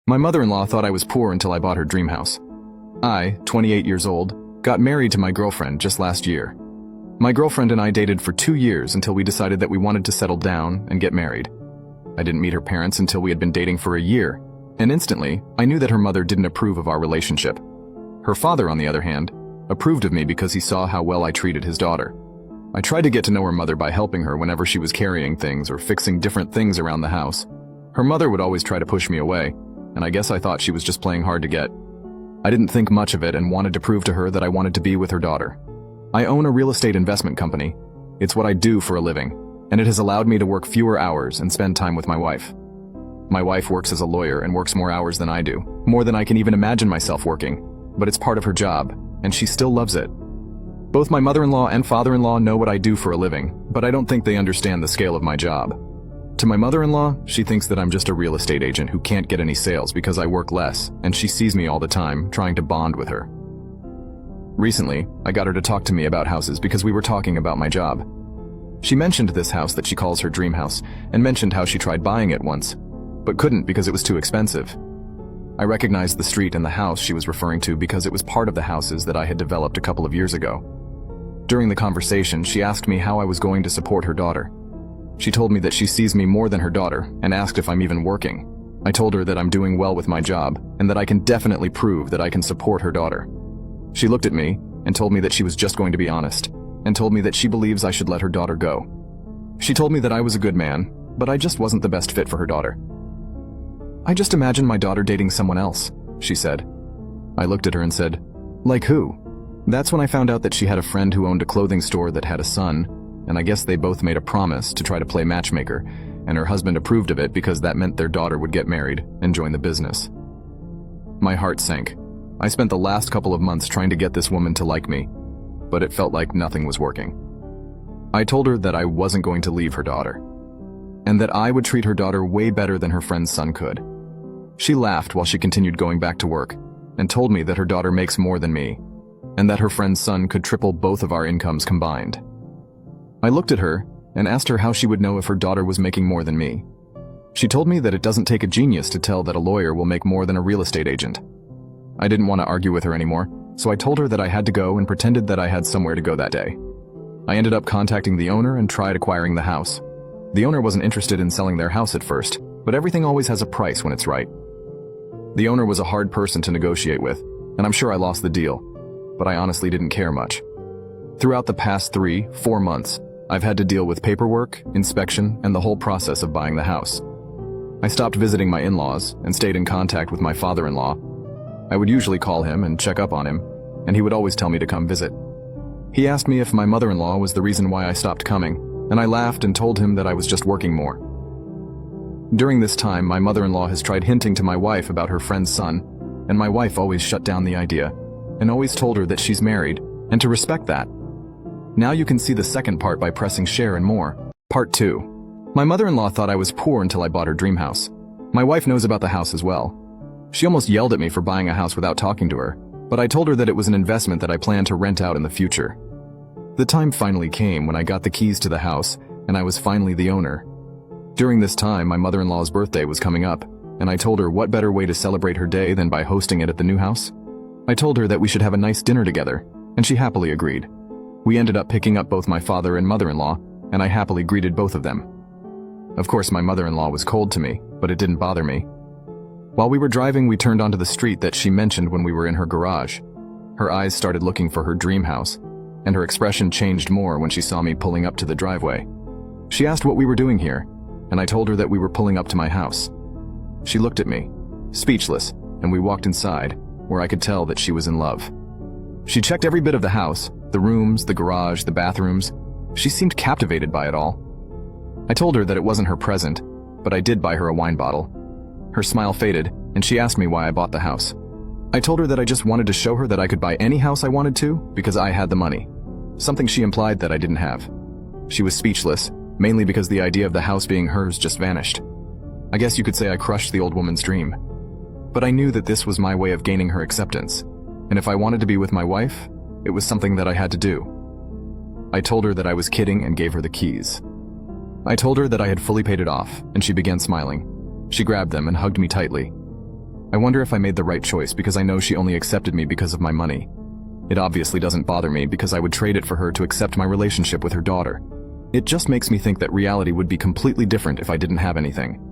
My mother-in-law thought I was poor until I bought her dream house. I, 28 years old, got married to my girlfriend just last year. My girlfriend and I dated for 2 years until we decided that we wanted to settle down and get married. I didn't meet her parents until we had been dating for a year, and instantly, I knew that her mother didn't approve of our relationship. Her father, on the other hand, approved of me because he saw how well I treated his daughter. I tried to get to know her mother by helping her whenever she was carrying things or fixing different things around the house. Her mother would always try to push me away, and I guess I thought she was just playing hard to get. I didn't think much of it and wanted to prove to her that I wanted to be with her daughter. I own a real estate investment company. It's what I do for a living, and it has allowed me to work fewer hours and spend time with my wife. My wife works as a lawyer and works more hours than I do, more than I can even imagine myself working, but it's part of her job, and she still loves it. Both my mother-in-law and father-in-law know what I do for a living, but I don't think they understand the scale of my job. To my mother-in-law, she thinks that I'm just a real estate agent who can't get any sales because I work less, and she sees me all the time, trying to bond with her. Recently, I got her to talk to me about houses because we were talking about my job. She mentioned this house that she calls her dream house, and mentioned how she tried buying it once, but couldn't because it was too expensive. I recognized the street and the house she was referring to because it was part of the houses that I had developed a couple of years ago. During the conversation, she asked me how I was going to support her daughter. She told me that she sees me more than her daughter and asked if I'm even working. I told her that I'm doing well with my job and that I can definitely prove that I can support her daughter. She looked at me and told me that she was just going to be honest and told me that she believes I should let her daughter go. She told me that I was a good man, but I just wasn't the best fit for her daughter. "I just imagine my daughter dating someone else," she said. I looked at her and said, "Like who?" That's when I found out that she had a friend who owned a clothing store that had a son, and I guess they both made a promise to try to play matchmaker, and her husband approved of it because that meant their daughter would get married and join the business. My heart sank. I spent the last couple of months trying to get this woman to like me, but it felt like nothing was working. I told her that I wasn't going to leave her daughter, and that I would treat her daughter way better than her friend's son could. She laughed while she continued going back to work, and told me that her daughter makes more than me, and that her friend's son could triple both of our incomes combined. I looked at her and asked her how she would know if her daughter was making more than me. She told me that it doesn't take a genius to tell that a lawyer will make more than a real estate agent. I didn't want to argue with her anymore, so I told her that I had to go and pretended that I had somewhere to go that day. I ended up contacting the owner and tried acquiring the house. The owner wasn't interested in selling their house at first, but everything always has a price when it's right. The owner was a hard person to negotiate with, and I'm sure I lost the deal, but I honestly didn't care much. Throughout the past 3-4 months, I've had to deal with paperwork, inspection, and the whole process of buying the house. I stopped visiting my in-laws and stayed in contact with my father-in-law. I would usually call him and check up on him, and he would always tell me to come visit. He asked me if my mother-in-law was the reason why I stopped coming, and I laughed and told him that I was just working more. During this time, my mother-in-law has tried hinting to my wife about her friend's son, and my wife always shut down the idea, and always told her that she's married, and to respect that. Now you can see the second part by pressing share and more. Part 2. My mother-in-law thought I was poor until I bought her dream house. My wife knows about the house as well. She almost yelled at me for buying a house without talking to her, but I told her that it was an investment that I planned to rent out in the future. The time finally came when I got the keys to the house, and I was finally the owner. During this time, my mother-in-law's birthday was coming up, and I told her what better way to celebrate her day than by hosting it at the new house. I told her that we should have a nice dinner together, and she happily agreed. We ended up picking up both my father and mother-in-law, and I happily greeted both of them. Of course, my mother-in-law was cold to me, but it didn't bother me. While we were driving, we turned onto the street that she mentioned when we were in her garage. Her eyes started looking for her dream house, and her expression changed more when she saw me pulling up to the driveway. She asked what we were doing here, and I told her that we were pulling up to my house. She looked at me, speechless, and we walked inside, where I could tell that she was in love. She checked every bit of the house, the rooms, the garage, the bathrooms. She seemed captivated by it all. I told her that it wasn't her present, but I did buy her a wine bottle. Her smile faded, and she asked me why I bought the house. I told her that I just wanted to show her that I could buy any house I wanted to because I had the money, something she implied that I didn't have. She was speechless, mainly because the idea of the house being hers just vanished. I guess you could say I crushed the old woman's dream. But I knew that this was my way of gaining her acceptance, and if I wanted to be with my wife, it was something that I had to do. I told her that I was kidding and gave her the keys. I told her that I had fully paid it off, and she began smiling. She grabbed them and hugged me tightly. I wonder if I made the right choice because I know she only accepted me because of my money. It obviously doesn't bother me because I would trade it for her to accept my relationship with her daughter. It just makes me think that reality would be completely different if I didn't have anything.